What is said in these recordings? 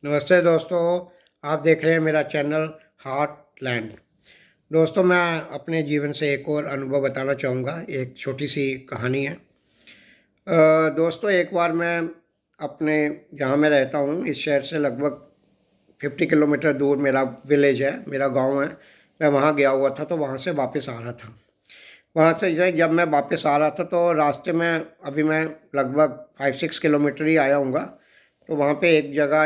नमस्ते दोस्तों, आप देख रहे हैं मेरा चैनल हार्टलैंड। दोस्तों, मैं अपने जीवन से एक और अनुभव बताना चाहूँगा। एक छोटी सी कहानी है। दोस्तों, एक बार मैं अपने जहाँ मैं रहता हूँ इस शहर से लगभग 50 किलोमीटर दूर मेरा विलेज है, मेरा गांव है। मैं वहाँ गया हुआ था, तो वहाँ से वापस आ रहा था। वहाँ से जब मैं वापस आ रहा था तो रास्ते में अभी मैं लगभग 5-6 किलोमीटर ही आया हूँगा। तो वहाँ पे एक जगह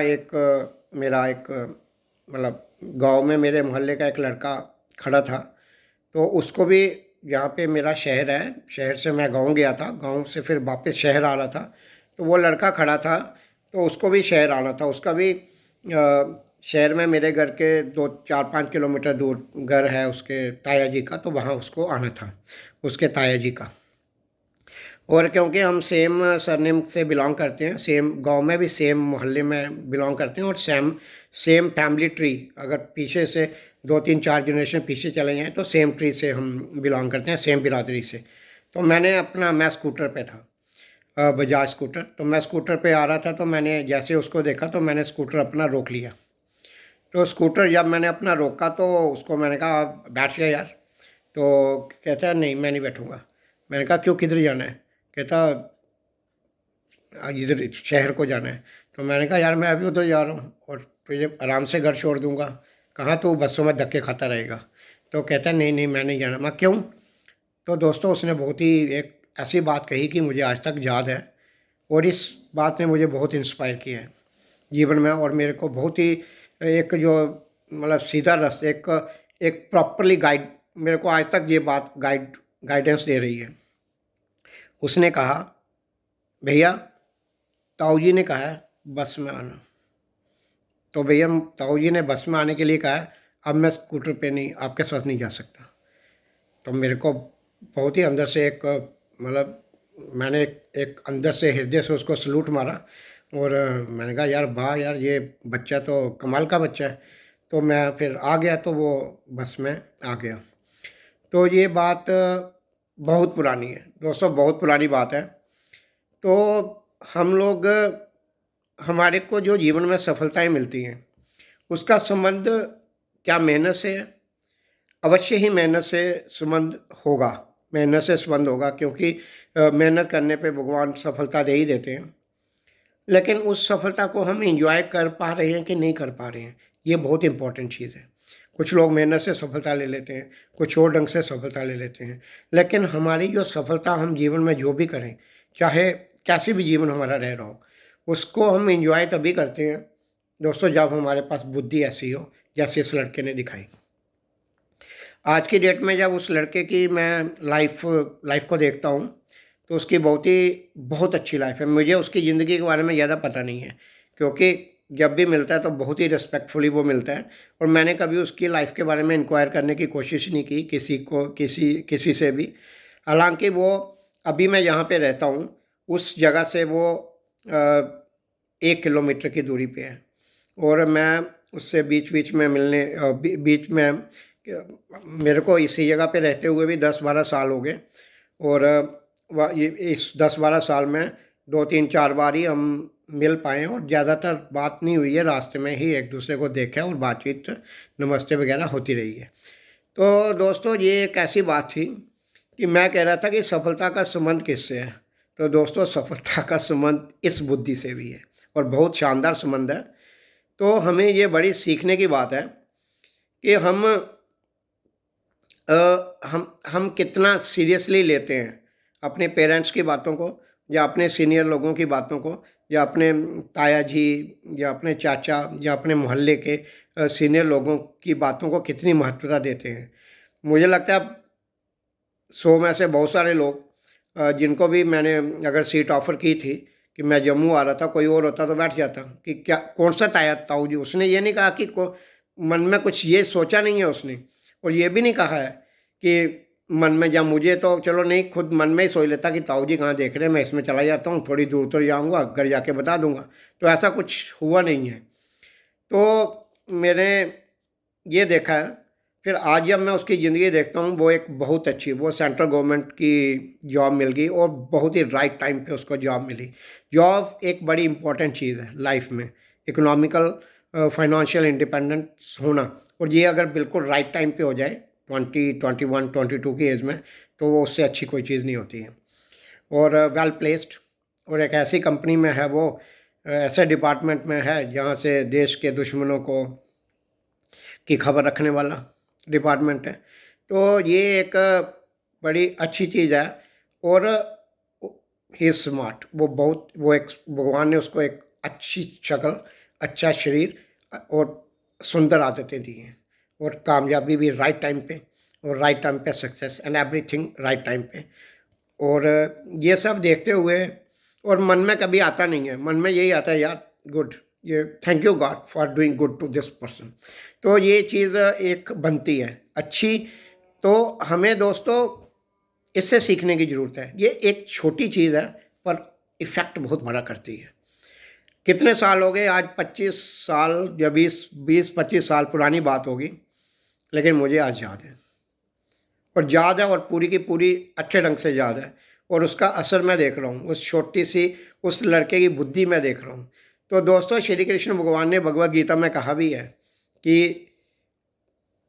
मेरा एक मतलब गांव में मेरे मोहल्ले का एक लड़का खड़ा था। तो उसको भी, यहाँ पे मेरा शहर है, शहर से मैं गांव गया था, गांव से फिर वापस शहर आ रहा था। तो वो लड़का खड़ा था, तो उसको भी शहर आना था। उसका भी शहर में मेरे घर के 2-4-5 किलोमीटर दूर घर है उसके ताया जी का, तो वहाँ उसको आना था, उसके ताया जी का। और क्योंकि हम सेम सरनेम से बिलोंग करते हैं, सेम गांव में भी सेम मोहल्ले में बिलोंग करते हैं, और सेम सेम फैमिली ट्री, अगर पीछे से 2-3-4 जनरेशन पीछे चले जाएँ तो सेम ट्री से हम बिलोंग करते हैं, सेम बिरादरी से। तो मैं स्कूटर पे था, बजाज स्कूटर। तो मैं स्कूटर पे आ रहा था, तो मैंने जैसे उसको देखा तो मैंने स्कूटर अपना रोक लिया। तो स्कूटर जब मैंने अपना रोका तो उसको मैंने कहा, बैठ जा यार। तो कहता है, नहीं मैं नहीं बैठूँगा। मैंने कहा, क्यों, किधर जाना है? कहता, इधर शहर को जाना है। तो मैंने कहा, यार मैं अभी उधर जा रहा हूँ और तुझे आराम से घर छोड़ दूँगा, कहाँ तू बसों में धक्के खाता रहेगा? तो कहता है, नहीं नहीं मैं नहीं जाना। मैं, क्यों? तो दोस्तों, उसने बहुत ही एक ऐसी बात कही कि मुझे आज तक याद है, और इस बात ने मुझे बहुत इंस्पायर किया है जीवन में। और मेरे को बहुत ही एक जो मतलब सीधा रास्ता, एक एक प्रॉपरली गाइड, मेरे को आज तक ये बात गाइडेंस दे रही है। उसने कहा, भैया, ताऊ जी ने कहा है बस में आना। तो भैया, ताऊ जी ने बस में आने के लिए कहा है, अब मैं स्कूटर पे नहीं, आपके साथ नहीं जा सकता। तो मेरे को बहुत ही अंदर से एक मतलब मैंने एक अंदर से हृदय से उसको सलूट मारा। और मैंने कहा, यार वाह यार, ये बच्चा तो कमाल का बच्चा है। तो मैं फिर आ गया, तो वो बस में आ गया। तो ये बात बहुत पुरानी है दोस्तों, बहुत पुरानी बात है। तो हम लोग, हमारे को जो जीवन में सफलताएं मिलती हैं उसका संबंध क्या मेहनत से है? अवश्य ही मेहनत से संबंध होगा, मेहनत से संबंध होगा, क्योंकि मेहनत करने पे भगवान सफलता दे ही देते हैं। लेकिन उस सफलता को हम इंजॉय कर पा रहे हैं कि नहीं कर पा रहे हैं, ये बहुत इंपॉर्टेंट चीज़ है। कुछ लोग मेहनत से सफलता ले लेते हैं, कुछ और ढंग से सफलता ले लेते हैं। लेकिन हमारी जो सफलता, हम जीवन में जो भी करें, चाहे कैसे भी जीवन हमारा रह रहा हो, उसको हम इंजॉय तभी करते हैं दोस्तों जब हमारे पास बुद्धि ऐसी हो जैसे इस लड़के ने दिखाई। आज की डेट में जब उस लड़के की मैं लाइफ लाइफ को देखता हूँ, तो उसकी बहुत अच्छी लाइफ है। मुझे उसकी ज़िंदगी के बारे में ज़्यादा पता नहीं है, क्योंकि जब भी मिलता है तो बहुत ही रिस्पेक्टफुली वो मिलता है। और मैंने कभी उसकी लाइफ के बारे में इंक्वायर करने की कोशिश नहीं की किसी से भी। हालांकि वो, अभी मैं यहाँ पे रहता हूँ, उस जगह से वो 1 किलोमीटर की दूरी पे है। और मैं उससे बीच बीच में बीच में मेरे को इसी जगह पे रहते हुए भी 10-12 साल हो गए। और ये इस 10-12 साल में 2-3-4 बार ही हम मिल पाए हैं, और ज़्यादातर बात नहीं हुई है, रास्ते में ही एक दूसरे को देखा और बातचीत, नमस्ते वगैरह होती रही है। तो दोस्तों, ये एक ऐसी बात थी कि मैं कह रहा था कि सफलता का संबंध किससे है। तो दोस्तों, सफलता का संबंध इस बुद्धि से भी है, और बहुत शानदार संबंध है। तो हमें ये बड़ी सीखने की बात है कि हम कितना सीरियसली लेते हैं अपने पेरेंट्स की बातों को, या अपने सीनियर लोगों की बातों को, या अपने ताया जी, या अपने चाचा, या अपने मोहल्ले के सीनियर लोगों की बातों को कितनी महत्वता देते हैं। मुझे लगता है 100 में से बहुत सारे लोग, जिनको भी मैंने अगर सीट ऑफ़र की थी कि मैं जम्मू आ रहा था, कोई और होता तो बैठ जाता कि क्या कौन सा ताया ताऊ जी। उसने ये नहीं कहा कि मन में कुछ ये सोचा नहीं है उसने, और ये भी नहीं कहा है कि मन में, जब मुझे तो चलो नहीं, खुद मन में ही सोच लेता कि ताऊ जी कहाँ देख रहे हैं, मैं इसमें चला जाता हूँ, थोड़ी दूर तो जाऊँगा, घर जाके बता दूँगा। तो ऐसा कुछ हुआ नहीं है। तो मैंने ये देखा है। फिर आज जब मैं उसकी ज़िंदगी देखता हूँ, वो एक बहुत अच्छी, वो सेंट्रल गवर्नमेंट की जॉब मिल गई, और बहुत ही राइट टाइम पे उसको जॉब मिली। जॉब एक बड़ी इम्पोर्टेंट चीज़ है लाइफ में। इकोनॉमिकल फाइनेंशियल इंडिपेंडेंस होना, और ये अगर बिल्कुल राइट टाइम पे हो जाए 20, 21, 22 की एज में, तो वो उससे अच्छी कोई चीज़ नहीं होती है। और वेल प्लेस्ड, और एक ऐसी कंपनी में है वो, ऐसे डिपार्टमेंट में है जहाँ से देश के दुश्मनों को की खबर रखने वाला डिपार्टमेंट है। तो ये एक बड़ी अच्छी चीज़ है। और ही इज़ स्मार्ट, वो बहुत, वो एक भगवान ने उसको एक अच्छी शक्ल, अच्छा शरीर और सुंदर आदतें दी हैं, और कामयाबी भी राइट टाइम पे, और राइट टाइम पे success and everything right time पे। और ये सब देखते हुए, और मन में कभी आता नहीं है, मन में यही आता है यार गुड, ये thank you God for doing good to this person. तो ये चीज़ एक बनती है अच्छी। तो हमें दोस्तों इससे सीखने की ज़रूरत है। ये एक छोटी चीज़ है पर इफ़ेक्ट बहुत बड़ा करती है। कितने साल हो गए, आज 25 साल या 20-25 साल पुरानी बात होगी, लेकिन मुझे आज याद है, और याद है, और पूरी की पूरी अच्छे ढंग से याद है, और उसका असर मैं देख रहा हूँ, उस छोटी सी उस लड़के की बुद्धि में देख रहा हूँ। तो दोस्तों, श्री कृष्ण भगवान ने भगवद गीता में कहा भी है कि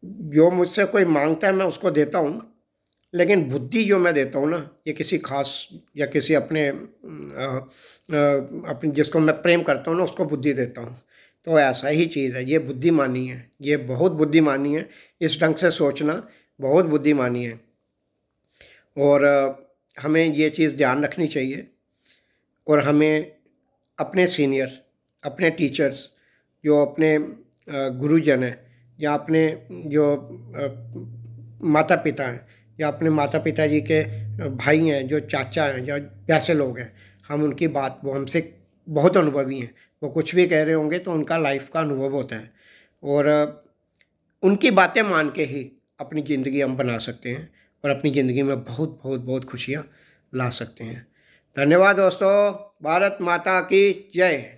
जो मुझसे कोई मांगता है मैं उसको देता हूँ, लेकिन बुद्धि जो मैं देता हूँ ना, ये किसी खास या किसी अपने जिसको मैं प्रेम करता हूँ ना, उसको बुद्धि देता हूँ। तो ऐसा ही चीज़ है, ये बुद्धिमानी है, ये बहुत बुद्धिमानी है। इस ढंग से सोचना बहुत बुद्धिमानी है। और हमें ये चीज़ ध्यान रखनी चाहिए, और हमें अपने सीनियर, अपने टीचर्स, जो अपने गुरुजन हैं, या अपने जो माता पिता हैं, या अपने माता पिता जी के भाई हैं, जो चाचा हैं, या वैसे लोग हैं, हम उनकी बात, वो हमसे बहुत अनुभवी हैं, वो कुछ भी कह रहे होंगे तो उनका लाइफ का अनुभव होता है, और उनकी बातें मान के ही अपनी ज़िंदगी हम बना सकते हैं, और अपनी ज़िंदगी में बहुत बहुत बहुत खुशियाँ ला सकते हैं। धन्यवाद दोस्तों। भारत माता की जय।